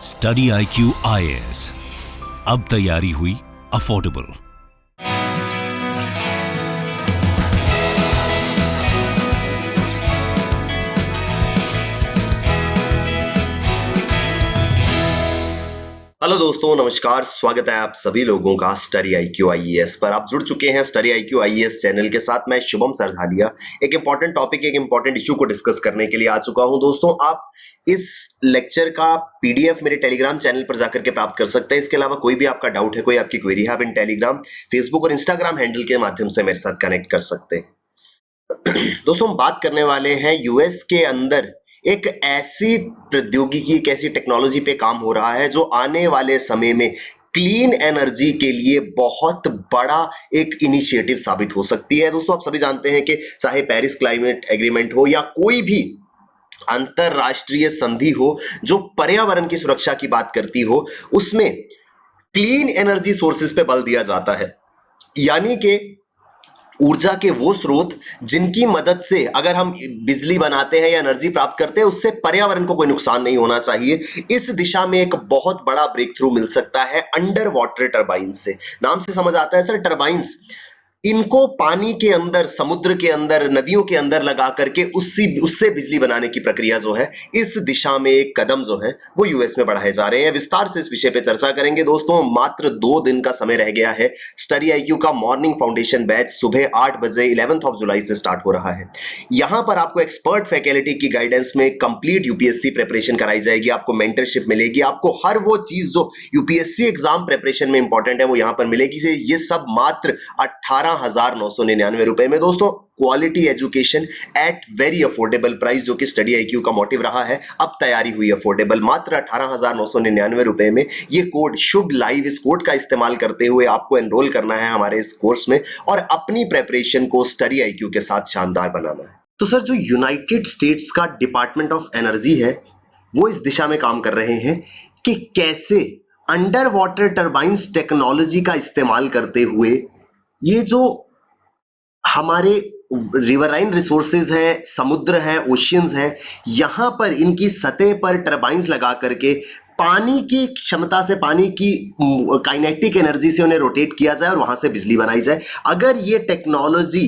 Study IQ IAS, अब तैयारी हुई अफोर्डेबल। हेलो दोस्तों, नमस्कार। स्वागत है आप सभी लोगों का स्टडी IQ IAS पर। आप जुड़ चुके हैं स्टडी IQ IAS चैनल के साथ। मैं शुभम सरधालिया एक इंपॉर्टेंट टॉपिक, एक इंपॉर्टेंट इशू को डिस्कस करने के लिए आ चुका हूं। दोस्तों, आप इस लेक्चर का PDF मेरे टेलीग्राम चैनल पर जाकर के प्राप्त कर सकते हैं। इसके अलावा कोई भी आपका डाउट है, कोई आपकी क्वेरी है, आप इन टेलीग्राम, फेसबुक और इंस्टाग्राम हैंडल के माध्यम से मेरे साथ कनेक्ट कर सकते हैं। दोस्तों, हम बात करने वाले हैं यूएस के अंदर एक ऐसी प्रौद्योगिकी, एक ऐसी टेक्नोलॉजी पे काम हो रहा है जो आने वाले समय में क्लीन एनर्जी के लिए बहुत बड़ा एक इनिशिएटिव साबित हो सकती है। दोस्तों, आप सभी जानते हैं कि चाहे पेरिस क्लाइमेट एग्रीमेंट हो या कोई भी अंतरराष्ट्रीय संधि हो जो पर्यावरण की सुरक्षा की बात करती हो, उसमें क्लीन एनर्जी सोर्सेज पे बल दिया जाता है। यानी कि ऊर्जा के वो स्रोत जिनकी मदद से अगर हम बिजली बनाते हैं या एनर्जी प्राप्त करते हैं, उससे पर्यावरण को कोई नुकसान नहीं होना चाहिए। इस दिशा में एक बहुत बड़ा ब्रेक थ्रू मिल सकता है अंडर वाटर टरबाइन से। नाम से समझ आता है सर, टरबाइंस, इनको पानी के अंदर, समुद्र के अंदर, नदियों के अंदर लगा करके उससे बिजली बनाने की प्रक्रिया जो है, इस दिशा में एक कदम जो है वो यूएस में बढ़ाए जा रहे हैं। विस्तार से इस विषय पे चर्चा करेंगे। दोस्तों, मात्र 2 दिन का समय रह गया है। स्टडी IQ का मॉर्निंग फाउंडेशन बैच सुबह 8 बजे 11 जुलाई से स्टार्ट हो रहा है। यहां पर आपको एक्सपर्ट फैकल्टी की गाइडेंस में कंप्लीट UPSC प्रिपरेशन कराई जाएगी, आपको मेंटरशिप मिलेगी, आपको हर वो चीज जो UPSC एग्जाम प्रिपरेशन में इंपॉर्टेंट है वो यहां पर मिलेगी। ये सब मात्र 18,999 रुपए में। दोस्तों, quality education at very affordable price, जो कि स्टडी IQ का मोटिव रहा है। अब तैयारी हुई अफोर्डेबल, मात्र 18,999 रुपए में। ये कोड शुभ लाइव, इस कोड का इस्तेमाल करते हुए आपको एनरोल करना है हमारे इस कोर्स में और अपनी प्रेपरेशन को स्टडी IQ के साथ शानदार बनाना है। तो सर, जो यूनाइटेड स्टेट्स का डिपार्टमेंट ऑफ एनर्जी है वो इस दिशा में काम कर रहे हैं कि कैसे अंडर वाटर टर्बाइंस टेक्नोलॉजी का इस्तेमाल करते हुए ये जो हमारे रिवराइन रिसोर्सेज हैं, समुद्र हैं, ओशियंस हैं, यहां पर इनकी सतह पर टर्बाइंस लगा करके पानी की क्षमता से, पानी की काइनेटिक एनर्जी से उन्हें रोटेट किया जाए और वहां से बिजली बनाई जाए। अगर ये टेक्नोलॉजी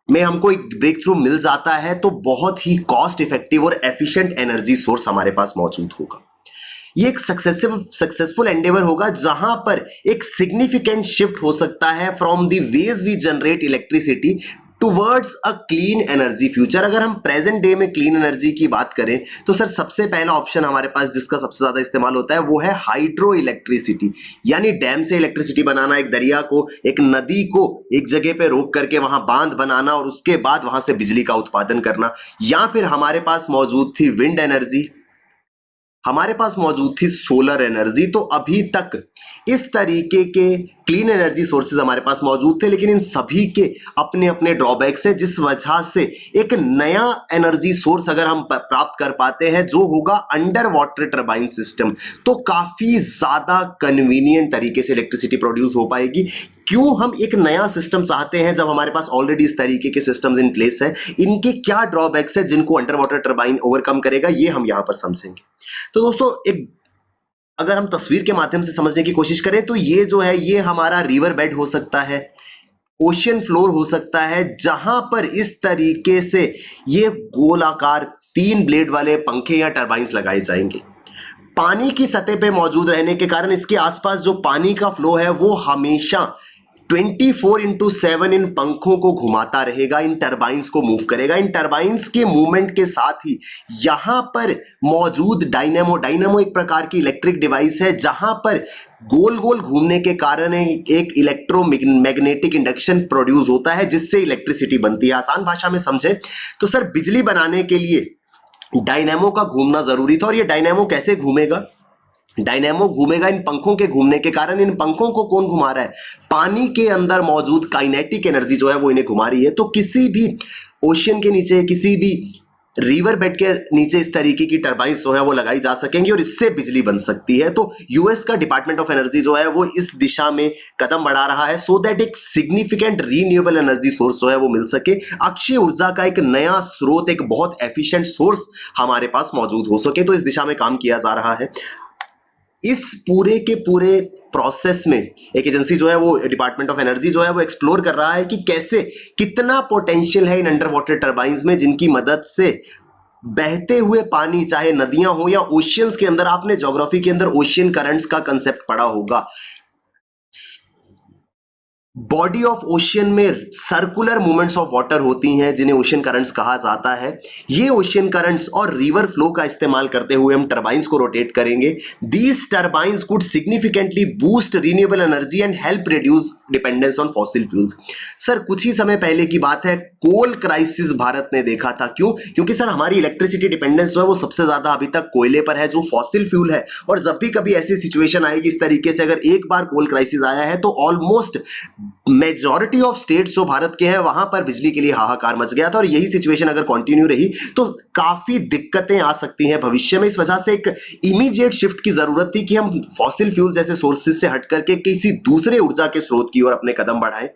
में हमको एक ब्रेक थ्रू मिल जाता है तो बहुत ही कॉस्ट इफेक्टिव और एफिशिएंट एनर्जी सोर्स हमारे पास मौजूद होगा। ये एक सक्सेसफुल एंडेवर होगा जहां पर एक सिग्निफिकेंट शिफ्ट हो सकता है from the ways we generate electricity towards a clean energy future. अगर हम प्रेजेंट डे में क्लीन एनर्जी की बात करें तो सर, सबसे पहला ऑप्शन हमारे पास जिसका सबसे ज्यादा इस्तेमाल होता है वो है हाइड्रो इलेक्ट्रिसिटी, यानी डैम से इलेक्ट्रिसिटी बनाना, एक दरिया को, एक नदी को एक जगह पे रोक करके वहां बांध बनाना और उसके बाद वहां से बिजली का उत्पादन करना। या फिर हमारे पास मौजूद थी विंड एनर्जी, हमारे पास मौजूद थी सोलर एनर्जी। तो अभी तक इस तरीके के क्लीन एनर्जी सोर्सेज हमारे पास मौजूद थे, लेकिन इन सभी के अपने अपने ड्रॉबैक्स हैं, जिस वजह से एक नया एनर्जी सोर्स अगर हम प्राप्त कर पाते हैं जो होगा अंडर वाटर टर्बाइन सिस्टम, तो काफी ज्यादा कन्वीनियंट तरीके से इलेक्ट्रिसिटी प्रोड्यूस हो पाएगी। क्यों हम एक नया सिस्टम चाहते हैं जब हमारे पास ऑलरेडी इस तरीके के सिस्टम्स इन प्लेस है? इनके क्या ड्रॉबैक्स है जिनको अंडर वाटर टर्बाइन ओवरकम करेगा, ये हम यहां पर समझेंगे। तो दोस्तों, एक अगर हम तस्वीर के माध्यम से समझने की कोशिश करें तो ये जो है, ये हमारा रिवर बेड हो सकता है, ओशियन फ्लोर हो सकता है, जहां पर इस तरीके से ये गोलाकार 3 ब्लेड वाले पंखे या टर्बाइंस लगाए जाएंगे। पानी की सतह पे मौजूद रहने के कारण इसके आसपास जो पानी का फ्लो है वो हमेशा 24/7 इन पंखों को घुमाता रहेगा, इन टरबाइंस को मूव करेगा। इन टरबाइंस के मूवमेंट के साथ ही यहां पर मौजूद डायनेमो एक प्रकार की इलेक्ट्रिक डिवाइस है जहां पर गोल गोल घूमने के कारण एक इलेक्ट्रोमैग्नेटिक इंडक्शन प्रोड्यूस होता है जिससे इलेक्ट्रिसिटी बनती है। आसान भाषा में समझे तो सर, बिजली बनाने के लिए डायनेमो का घूमना जरूरी था। और ये डायनेमो कैसे घूमेगा? डायनेमो घूमेगा इन पंखों के घूमने के कारण। इन पंखों को कौन घुमा रहा है? पानी के अंदर मौजूद काइनेटिक एनर्जी जो है वो इन्हें घुमा रही है। तो किसी भी ओशियन के नीचे, किसी भी रिवर बेड के नीचे इस तरीके की टरबाइंस जो है वो लगाई जा सकेंगी और इससे बिजली बन सकती है। तो यूएस का डिपार्टमेंट ऑफ एनर्जी जो है वो इस दिशा में कदम बढ़ा रहा है सो दैट एक सिग्निफिकेंट रीन्यूएबल एनर्जी सोर्स जो है वो मिल सके। अक्षय ऊर्जा का एक नया स्रोत, एक बहुत एफिशिएंट सोर्स हमारे पास मौजूद हो सके। तो इस दिशा में काम किया जा रहा है। इस पूरे के पूरे प्रोसेस में एक एजेंसी जो है वो डिपार्टमेंट ऑफ एनर्जी जो है वो एक्सप्लोर कर रहा है कि कैसे कितना पोटेंशियल है इन अंडर वाटर टर्बाइंस में, जिनकी मदद से बहते हुए पानी, चाहे नदियां हो या ओशियंस के अंदर, आपने ज्योग्राफी के अंदर ओशियन करंट्स का कंसेप्ट पढ़ा होगा। बॉडी ऑफ ओशियन में सर्कुलर मूवमेंट्स ऑफ वाटर होती हैं जिन्हें ओशियन करंट्स कहा जाता है। ये ओशियन करंट्स और रिवर फ्लो का इस्तेमाल करते हुए हम टरबाइंस को रोटेट करेंगे। These turbines could significantly boost renewable energy and help reduce dependence on fossil fuels. Sir कुछ ही समय पहले की बात है, कोल क्राइसिस भारत ने देखा था। क्यों? क्योंकि सर हमारी इलेक्ट्रिसिटी डिपेंडेंस जो है वो सबसे ज्यादा अभी तक कोयले पर है, जो फॉसिल फ्यूल है। और जब भी कभी ऐसी सिचुएशन आएगी इस तरीके से, अगर एक बार कोल क्राइसिस आया है तो ऑलमोस्ट मेजॉरिटी ऑफ स्टेट्स जो भारत के हैं वहां पर बिजली के लिए हाहाकार मच गया था। और यही सिचुएशन अगर कंटिन्यू रही तो काफी दिक्कतें आ सकती हैं भविष्य में। इस वजह से एक इमीडिएट शिफ्ट की जरूरत थी कि हम फॉसिल फ्यूल जैसे सोर्सेज से हट करके किसी दूसरे ऊर्जा के स्रोत की ओर अपने कदम बढ़ाएं।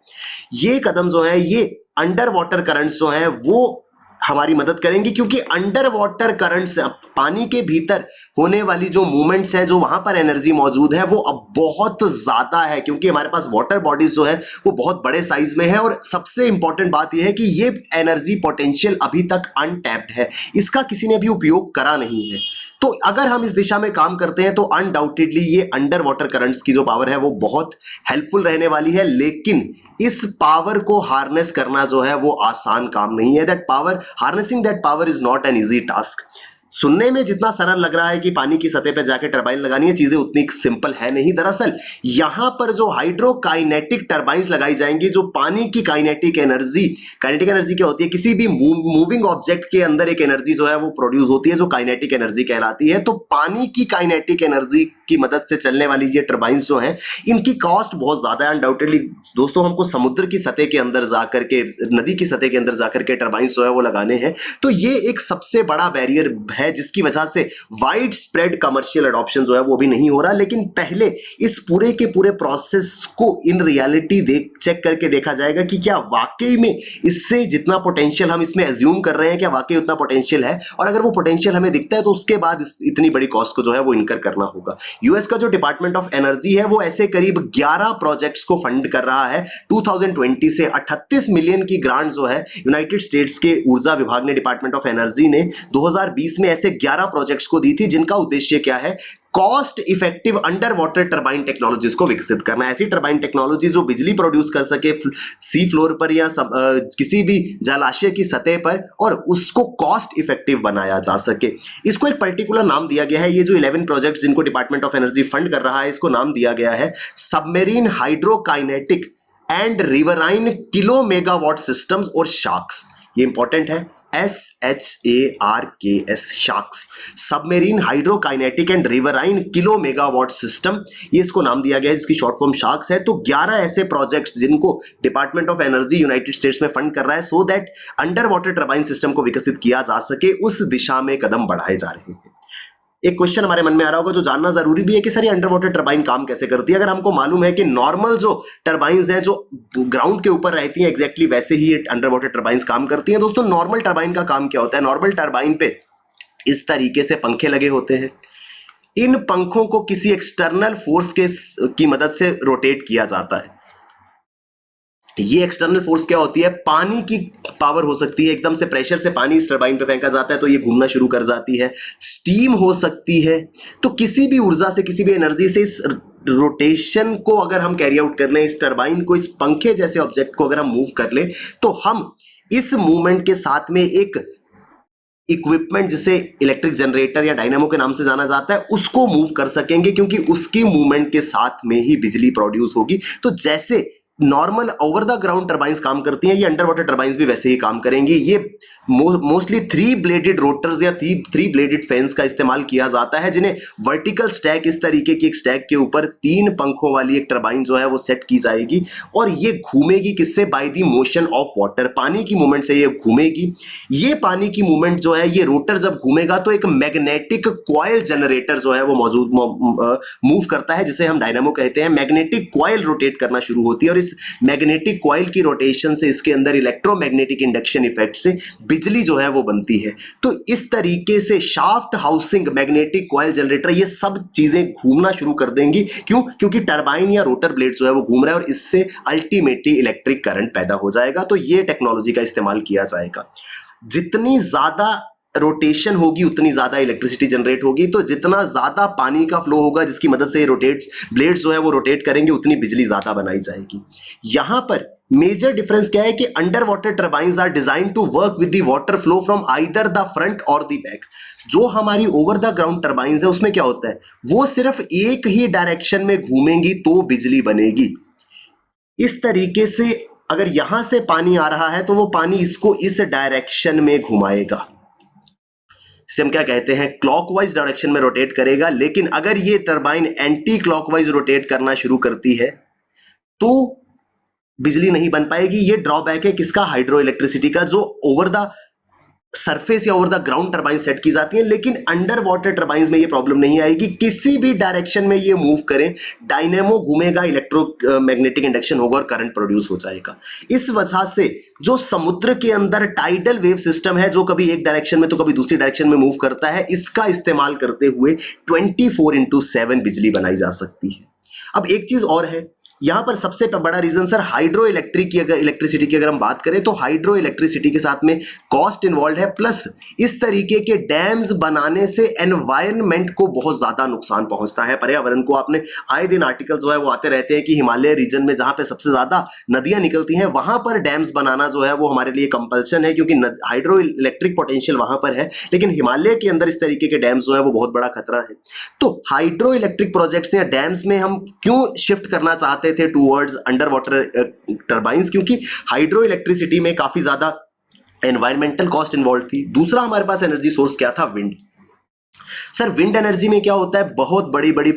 ये कदम जो है, ये अंडर वाटर करंट्स जो हैं वो हमारी मदद करेंगी, क्योंकि अंडर वाटर करंट्स, पानी के भीतर होने वाली जो मूवमेंट्स हैं, जो वहां पर एनर्जी मौजूद है, वो अब बहुत ज्यादा है, क्योंकि हमारे पास वाटर बॉडीज जो है वो बहुत बड़े साइज में है। और सबसे इंपॉर्टेंट बात यह है कि ये एनर्जी पोटेंशियल अभी तक अनटैप्ड है, इसका किसी ने भी उपयोग करा नहीं है। तो अगर हम इस दिशा में काम करते हैं तो अनडाउटेडली ये अंडर वाटर करंट्स की जो पावर है वो बहुत हेल्पफुल रहने वाली है। लेकिन इस पावर को हार्नेस करना जो है वो आसान काम नहीं है। That power, harnessing that power is not an easy task. सुनने में जितना सरल लग रहा है कि पानी की सतह पर जाके टरबाइन लगानी है, चीजें उतनी सिंपल है नहीं। दरअसल यहां पर जो हाइड्रोकाइनेटिक टरबाइंस लगाई जाएंगी, जो पानी की काइनेटिक एनर्जी क्या होती है? किसी भी मूविंग ऑब्जेक्ट के अंदर एक एनर्जी जो है वो प्रोड्यूस होती है, जो काइनेटिक एनर्जी कहलाती है। तो पानी की काइनेटिक एनर्जी की मदद से चलने वाली ये टरबाइंस जो हैं, इनकी कॉस्ट बहुत ज्यादा है अनडाउटेडली। दोस्तों, हमको समुद्र की सतह के अंदर जाकर के, नदी की सतह के अंदर जाकर के टरबाइंस जो है वो लगाने हैं। तो ये एक सबसे बड़ा बैरियर है, जिसकी वजह से वाइड स्प्रेड कमर्शियल एडॉप्शन जो है वो भी नहीं हो रहा। लेकिन पहले इस पूरे के पूरे प्रोसेस को इन रियलिटी चेक करके देखा जाएगा कि क्या वाकई में इससे जितना पोटेंशियल हम इसमें एज्यूम कर रहे हैं, क्या वाकई उतना पोटेंशियल है। और अगर वो पोटेंशियल हमें दिखता है तो उसके बाद इतनी बड़ी कॉस्ट को जो है वो इनकर करना होगा। यूएस का जो डिपार्टमेंट ऑफ एनर्जी है वो ऐसे करीब 11 प्रोजेक्ट्स को फंड कर रहा है। 2020 से 38 मिलियन की ग्रांट जो है यूनाइटेड स्टेट्स के ऊर्जा विभाग ने, डिपार्टमेंट ऑफ एनर्जी ने 2020 में ऐसे 11 प्रोजेक्ट्स को दी थी, जिनका उद्देश्य क्या है? Cost effective under water turbine technologies को विकसित करना। ऐसी टरबाइन टेक्नोलॉजी जो बिजली प्रोड्यूस कर सके सी फ्लोर पर या किसी भी जलाशय की सतह पर, और उसको कॉस्ट इफेक्टिव बनाया जा सके। इसको एक पर्टिकुलर नाम दिया गया है। ये जो 11 प्रोजेक्ट्स जिनको डिपार्टमेंट ऑफ एनर्जी फंड कर रहा है, इसको नाम दिया गया है submarine hydrokinetic and riverine kilo megawatt systems और शार्क्स। ये इंपॉर्टेंट है, SHARKS, sharks, submarine hydrokinetic and riverine kilo megawatt system, ये इसको नाम दिया गया है, जिसकी शॉर्ट फॉर्म शार्क्स है। तो 11 ऐसे प्रोजेक्ट्स जिनको department of energy United states में फंड कर रहा है, so that under water turbine system को विकसित किया जा सके, उस दिशा में कदम बढ़ाए जा रहे हैं। एक क्वेश्चन हमारे मन में आ रहा होगा जो जानना जरूरी भी है कि सर ये अंडर वाटर टरबाइन काम कैसे करती है। अगर हमको मालूम है कि नॉर्मल जो टरबाइंस हैं जो ग्राउंड के ऊपर रहती हैं, एग्जैक्टली वैसे ही अंडर वाटर टरबाइंस काम करती हैं। दोस्तों, नॉर्मल टरबाइन का काम क्या होता है? नॉर्मल टरबाइन पे इस तरीके से पंखे लगे होते हैं। इन पंखों को किसी एक्सटर्नल फोर्स की मदद से रोटेट किया जाता है। ये एक्सटर्नल फोर्स क्या होती है? पानी की पावर हो सकती है, एकदम से प्रेशर से पानी इस टरबाइन पे फेंका जाता है तो ये घूमना शुरू कर जाती है। स्टीम हो सकती है। तो किसी भी ऊर्जा से, किसी भी एनर्जी से इस रोटेशन को अगर हम कैरी आउट कर लें, इस टरबाइन को, इस पंखे जैसे ऑब्जेक्ट को अगर हम मूव कर लें, तो हम इस मूवमेंट के साथ में एक इक्विपमेंट जिसे इलेक्ट्रिक जनरेटर या डायनामो के नाम से जाना जाता है, उसको मूव कर सकेंगे, क्योंकि उसकी मूवमेंट के साथ में ही बिजली प्रोड्यूस होगी। तो जैसे normal over the ground turbines काम करती हैं, ये अंडर वाटर टरबाइंस भी वैसे ही काम करेंगी। ये मोस्टली 3 ब्लेडेड रोटर्स या 3 ब्लेडेड फैंस का इस्तेमाल किया जाता है, जिन्हें वर्टिकल स्टैक, इस तरीके की एक स्टैक के ऊपर 3 पंखों वाली एक टरबाइन जो है वो सेट की जाएगी, और ये घूमेगी किससे? By the motion of water, पानी की मूवमेंट से ये घूमेगी। ये पानी की मूवमेंट जो है, ये रोटर जब घूमेगा तो एक मैग्नेटिक कॉइल जनरेटर जो है वो मौजूद मूव करता है, जिसे हम डायनामो कहते हैं। मैग्नेटिक कॉइल रोटेट करना शुरू होती है, और इस इस मैग्नेटिक कॉइल की रोटेशन से, इसके अंदर इलेक्ट्रोमैग्नेटिक इंडक्शन इफेक्ट से बिजली जो है वो बनती है। तो इस तरीके से shaft housing, magnetic coil generator, ये सब चीजें घूमना शुरू कर देंगी। क्यों? क्योंकि टरबाइन या रोटर ब्लेड जो है वो घूम रहा है और इससे अल्टीमेटली इलेक्ट्रिक करंट पैदा हो जाएगा। तो ये टेक्नोलॉजी का इस्तेमाल किया जाएगा। जितनी ज्यादा रोटेशन होगी उतनी ज्यादा इलेक्ट्रिसिटी जनरेट होगी। तो जितना ज्यादा पानी का फ्लो होगा जिसकी मदद से ब्लेड्स जो है वो रोटेट करेंगे, उतनी बिजली ज्यादा बनाई जाएगी। यहां पर मेजर डिफरेंस क्या है कि under water turbines are design to work with the water flow from either the front or the back. जो हमारी ओवर द ग्राउंड टर्बाइंस है उसमें क्या होता है, वो सिर्फ एक ही डायरेक्शन में घूमेंगी तो बिजली बनेगी। इस तरीके से अगर यहां से पानी आ रहा है तो वो पानी इसको इस डायरेक्शन में घुमाएगा, इसे हम क्या कहते हैं, क्लॉकवाइज डायरेक्शन में रोटेट करेगा। लेकिन अगर ये टरबाइन एंटी क्लॉकवाइज रोटेट करना शुरू करती है तो बिजली नहीं बन पाएगी। ये ड्रॉबैक है किसका, हाइड्रो इलेक्ट्रिसिटी का, जो ओवर द सरफेस या over the ground turbine set की जाती है। लेकिन अंडर वाटर टरबाइंस में ये प्रॉब्लम नहीं आएगी। किसी भी डायरेक्शन में ये मूव करें, डायनेमो घूमेगा, इलेक्ट्रोमैग्नेटिक इंडक्शन होगा और करंट प्रोड्यूस हो जाएगा। इस वजह से जो समुद्र के अंदर टाइडल वेव सिस्टम है, जो कभी एक डायरेक्शन में तो कभी दूसरी डायरेक्शन में मूव करता है, इसका इस्तेमाल करते हुए 24/7 बिजली बनाई जा सकती है। अब एक चीज और है यहां पर, सबसे बड़ा रीजन सर, हाइड्रो इलेक्ट्रिसिटी की अगर हम बात करें तो हाइड्रो इलेक्ट्रिसिटी के साथ में कॉस्ट इन्वॉल्व है, प्लस इस तरीके के डैम्स बनाने से एनवायरनमेंट को बहुत ज्यादा नुकसान पहुंचता है, पर्यावरण को। आपने आए दिन आर्टिकल जो है वो आते रहते हैं कि हिमालय रीजन में जहां पे सबसे ज्यादा नदियां निकलती हैं वहां पर डैम्स बनाना जो है वो हमारे लिए कंपल्शन है, क्योंकि हाइड्रो इलेक्ट्रिक पोटेंशियल वहां पर है। लेकिन हिमालय के अंदर इस तरीके के डैम्स जो है वो बहुत बड़ा खतरा है। तो हाइड्रो इलेक्ट्रिक प्रोजेक्ट्स या डैम्स में हम क्यों शिफ्ट करना चाहते थे टूवर्ड्स अंडर वाटर टर्बाइंस, क्योंकि हाइड्रो इलेक्ट्रिसिटी में काफी ज्यादा एनवायरमेंटल कॉस्ट इन्वॉल्व थी। दूसरा हमारे पास एनर्जी सोर्स क्या था, विंड। सर विंड एनर्जी में क्या होता है, बहुत बड़ी बड़ी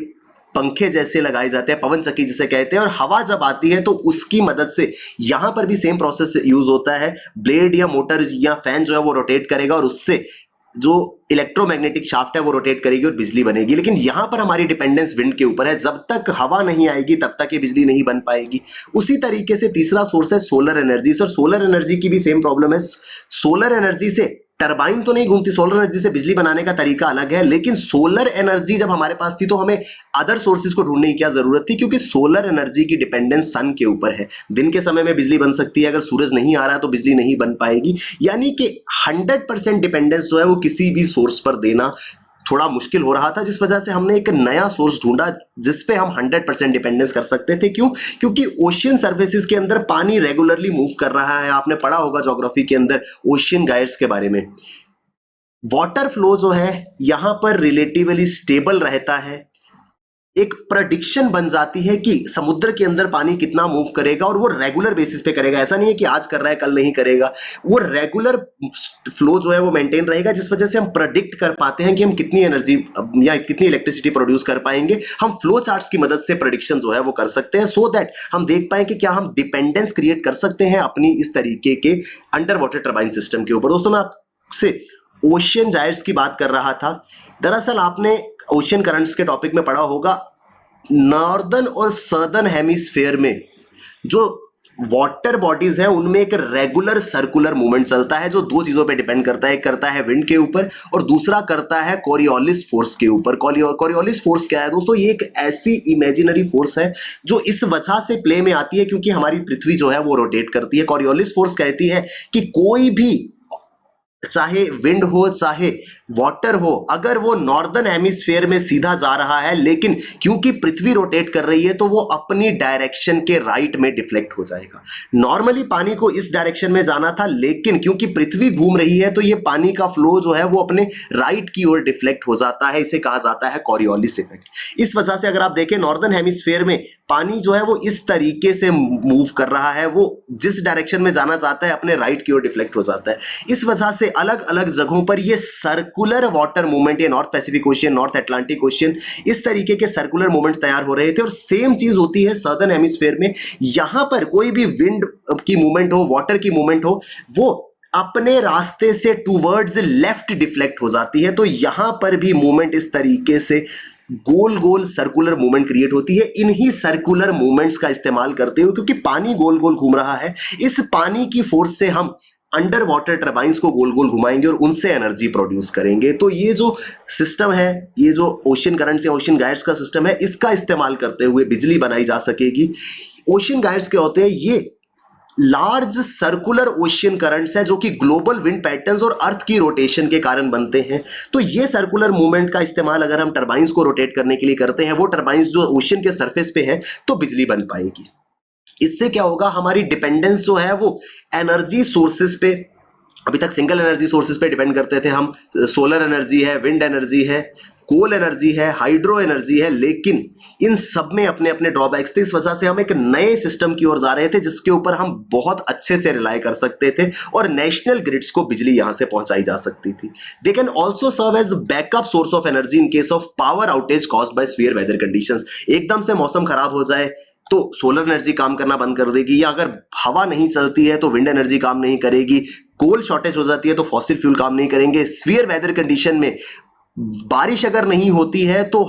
पंखे जैसे लगाए जाते हैं, पवन चक्की जिसे कहते हैं, और हवा जब आती है तो उसकी मदद से यहां पर भी सेम प्रोसेस यूज होता है। ब्लेड या मोटर या फैन जो है वो रोटेट करेगा और उससे जो इलेक्ट्रोमैग्नेटिक शाफ्ट है वो रोटेट करेगी और बिजली बनेगी। लेकिन यहां पर हमारी डिपेंडेंस विंड के ऊपर है, जब तक हवा नहीं आएगी तब तक ये बिजली नहीं बन पाएगी। उसी तरीके से तीसरा सोर्स है solar energy. Sir solar energy की भी सेम प्रॉब्लम है। सोलर एनर्जी से टरबाइन तो नहीं घूमती, सोलर एनर्जी से बिजली बनाने का तरीका अलग है। लेकिन सोलर एनर्जी जब हमारे पास थी तो हमें अदर सोर्सेज को ढूंढने की क्या जरूरत थी, क्योंकि सोलर एनर्जी की डिपेंडेंस सन के ऊपर है। दिन के समय में बिजली बन सकती है, अगर सूरज नहीं आ रहा तो बिजली नहीं बन पाएगी। यानी कि 100% डिपेंडेंस जो है वो किसी भी सोर्स पर देना थोड़ा मुश्किल हो रहा था, जिस वजह से हमने एक नया सोर्स ढूंढा जिस पे हम 100% डिपेंडेंस कर सकते थे। क्यों? क्योंकि ओशियन सर्फेसिस के अंदर पानी रेगुलरली मूव कर रहा है। आपने पढ़ा होगा ज्योग्राफी के अंदर ओशियन गाइड्स के बारे में। वाटर फ्लो जो है यहां पर रिलेटिवली स्टेबल रहता है। एक प्रेडिक्शन बन जाती है कि समुद्र के अंदर पानी कितना मूव करेगा, और वो रेगुलर बेसिस पे करेगा। ऐसा नहीं है कि आज कर रहा है कल नहीं करेगा, वो रेगुलर फ्लो जो है वो मेंटेन रहेगा, जिस वजह से हम प्रेडिक्ट कर पाते हैं कि हम कितनी एनर्जी या कितनी इलेक्ट्रिसिटी प्रोड्यूस कर पाएंगे। हम फ्लो चार्ट्स की मदद से प्रेडिक्शन जो है वो कर सकते हैं, सो दैट हम देख पाए कि क्या हम डिपेंडेंस क्रिएट कर सकते हैं अपनी इस तरीके के अंडर वाटर टर्बाइन सिस्टम के ऊपर। दोस्तों मैं आपसे ओशियन जायर्स की बात कर रहा था। दरअसल आपने ओशियन करंट्स के टॉपिक में पढ़ा होगा, नॉर्दर्न और सदर्न हेमिस्फेयर में जो वाटर बॉडीज है उनमें एक रेगुलर सर्कुलर मूवमेंट चलता है, जो दो चीजों पे डिपेंड करता है। एक करता है विंड के ऊपर और दूसरा करता है कोरियोलिस फोर्स के ऊपर। कोरियोलिस फोर्स क्या है दोस्तों? ये एक ऐसी इमेजिनरी फोर्स है जो इस वजह से प्ले में आती है क्योंकि हमारी पृथ्वी जो है वो रोटेट करती है। कोरियोलिस फोर्स कहती है कि कोई भी, चाहे विंड हो चाहे वाटर हो, अगर वो नॉर्दर्न हेमिस्फेयर में सीधा जा रहा है, लेकिन क्योंकि पृथ्वी रोटेट कर रही है तो वो अपनी डायरेक्शन के राइट में डिफ्लेक्ट हो जाएगा। नॉर्मली पानी को इस डायरेक्शन में जाना था, लेकिन क्योंकि पृथ्वी घूम रही है तो ये पानी का फ्लो जो है वो अपने राइट की ओर डिफ्लेक्ट हो जाता है। इसे कहा जाता है कोरियोलिस इफेक्ट। इस वजह से अगर आप देखें नॉर्दर्न हेमिस्फेयर में पानी जो है वो इस तरीके से मूव कर रहा है, वो जिस डायरेक्शन में जाना चाहता है अपने राइट की ओर डिफ्लेक्ट हो जाता है। इस वजह से अलग अलग जगहों पर ये सर्कुलर वाटर मूवमेंट, ये north Pacific ocean, north Atlantic ocean, इस तरीके के सर्कुलर मूवमेंट तैयार हो रहे थे। और सेम चीज होती है सदर्न हेमिस्फेयर में। यहां पर कोई भी विंड की मूवमेंट हो, वाटर की मूवमेंट हो, वो अपने रास्ते से टूवर्ड्स लेफ्ट डिफ्लेक्ट हो जाती है। तो यहां पर भी मूवमेंट इस तरीके से गोल गोल सर्कुलर मूवमेंट क्रिएट होती है। इन्हीं सर्कुलर मूवमेंट्स का इस्तेमाल करते हुए, क्योंकि पानी गोल गोल घूम रहा है, इस पानी की फोर्स से हम अंडर वाटर टर्बाइंस को गोल गोल घुमाएंगे और उनसे एनर्जी प्रोड्यूस करेंगे। तो ये जो सिस्टम है, ये जो ओशन करंट्स या ओशन गायर्स का सिस्टम है, इसका इस्तेमाल करते हुए बिजली बनाई जा सकेगी। ओशन गायर्स क्या होते हैं? ये लार्ज सर्कुलर ओशियन करंट्स है जो कि ग्लोबल विंड पैटर्न्स और अर्थ की रोटेशन के कारण बनते हैं। तो ये सर्कुलर मूवमेंट का इस्तेमाल अगर हम टरबाइंस को रोटेट करने के लिए करते हैं, वो टरबाइंस जो ओशियन के सरफेस पे है, तो बिजली बन पाएगी। इससे क्या होगा? हमारी डिपेंडेंस जो है वो एनर्जी सोर्सेस पे, अभी तक सिंगल एनर्जी सोर्सेस पे डिपेंड करते थे हम। सोलर एनर्जी है, विंड एनर्जी है, कोल एनर्जी है, हाइड्रो एनर्जी है, लेकिन इन सब में अपने अपने ड्रॉबैक्स थे। इस वजह से हम एक नए सिस्टम की ओर जा रहे थे जिसके ऊपर हम बहुत अच्छे से रिलाय कर सकते थे और नेशनल ग्रिड्स को बिजली यहां से पहुंचाई जा सकती थी। They can also serve as backup source of energy in case of power outage caused by severe weather conditions. एकदम से मौसम खराब हो जाए तो सोलर एनर्जी काम करना बंद कर देगी, या अगर हवा नहीं चलती है तो विंड एनर्जी काम नहीं करेगी, कोल शॉर्टेज हो जाती है तो फॉसिल फ्यूल काम नहीं करेंगे, सीवियर वेदर कंडीशन में बारिश अगर नहीं होती है तो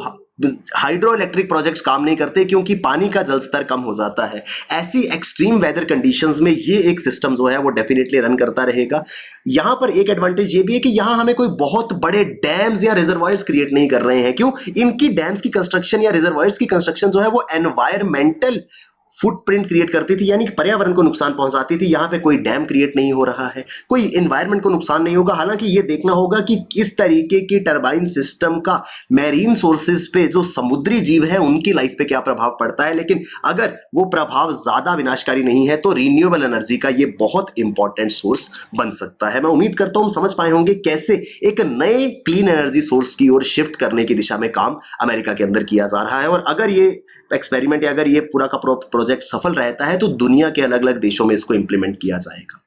हाइड्रो इलेक्ट्रिक प्रोजेक्ट्स काम नहीं करते क्योंकि पानी का जल स्तर कम हो जाता है। ऐसी एक्सट्रीम वेदर कंडीशंस में ये एक सिस्टम जो है वो डेफिनेटली रन करता रहेगा। यहां पर एक एडवांटेज ये भी है कि यहां हमें कोई बहुत बड़े डैम्स या रिजर्वायर्स क्रिएट नहीं कर रहे हैं। क्यों? इनकी डैम्स की कंस्ट्रक्शन या रिजर्वायर्स की कंस्ट्रक्शन जो है वो एनवायरमेंटल फुटप्रिंट क्रिएट करती थी, यानी कि पर्यावरण को नुकसान पहुंचाती थी। यहां पे कोई डैम क्रिएट नहीं हो रहा है, कोई एनवायरनमेंट को नुकसान नहीं होगा। हालांकि ये देखना होगा कि किस तरीके की टरबाइन सिस्टम का मैरीन सोर्सेज पे, जो समुद्री जीव है, उनकी लाइफ पे क्या प्रभाव पड़ता है। लेकिन अगर वो प्रभाव ज्यादा विनाशकारी नहीं है तो रिन्यूएबल एनर्जी का ये बहुत इंपॉर्टेंट सोर्स बन सकता है। मैं उम्मीद करता हूं हम समझ पाए होंगे कैसे एक नए क्लीन एनर्जी सोर्स की ओर शिफ्ट करने की दिशा में काम अमेरिका के अंदर किया जा रहा है। और अगर ये एक्सपेरिमेंट या अगर ये पूरा का प्रोजेक्ट सफल रहता है तो दुनिया के अलग अलग देशों में इसको इंप्लीमेंट किया जाएगा।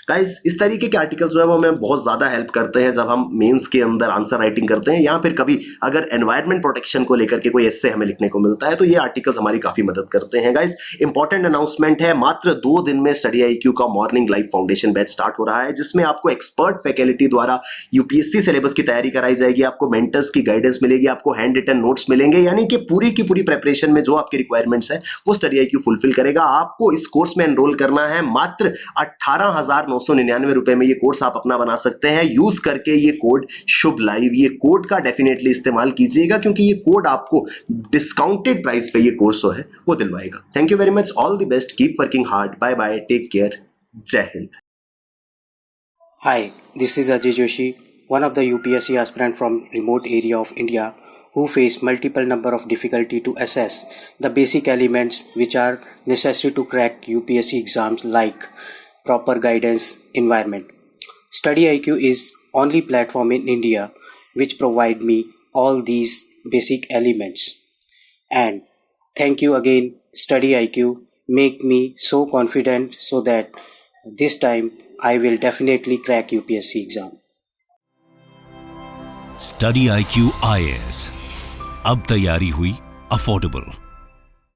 गाइस, इस तरीके के आर्टिकल जो है वो हमें बहुत ज्यादा हेल्प करते हैं जब हम मेंस के अंदर आंसर राइटिंग करते हैं, या फिर कभी अगर एनवायरनमेंट प्रोटेक्शन को लेकर के कोई एस्से हमें लिखने को मिलता है तो ये आर्टिकल्स हमारी काफी मदद करते हैं। गाइस, इंपॉर्टेंट अनाउंसमेंट है, मात्र 2 दिन में स्टडी आईक्यू का morning live foundation batch start हो रहा है, जिसमें आपको एक्सपर्ट फैकल्टी द्वारा यूपीएससी सिलेबस की तैयारी कराई जाएगी, आपको मेंटर्स की गाइडेंस मिलेगी, आपको हैंड रिटन नोट्स मिलेंगे, यानी कि पूरी की पूरी प्रेपरेशन में जो आपकी रिक्वायरमेंट्स है वो स्टडी आईक्यू फुलफिल करेगा। आपको इस कोर्स में एनरोल करना है, मात्र 18,999 रुपए में ये कोर्स आप अपना बना सकते हैं। यूज करके ये कोड शुभ लाइव, ये कोड का डेफिनेटली इस्तेमाल कीजिएगा क्योंकि ये कोड आपको डिस्काउंटेड प्राइस पे ये कोर्स जो है वो दिलवाएगा। Thank you very much, all the best, keep working hard, bye bye, take care, Jai Hind. Hi, this is Ajay Joshi, one of the UPSC aspirant from remote area of India who face multiple number of difficulty to assess the basic elements which are necessary to crack UPSC exams like proper guidance, environment. Study IQ is only platform in India which provide me all these basic elements. And thank you again, Study IQ, make me so confident so that this time I will definitely crack UPSC exam. Study IQ IAS, अब तैयारी हुई affordable.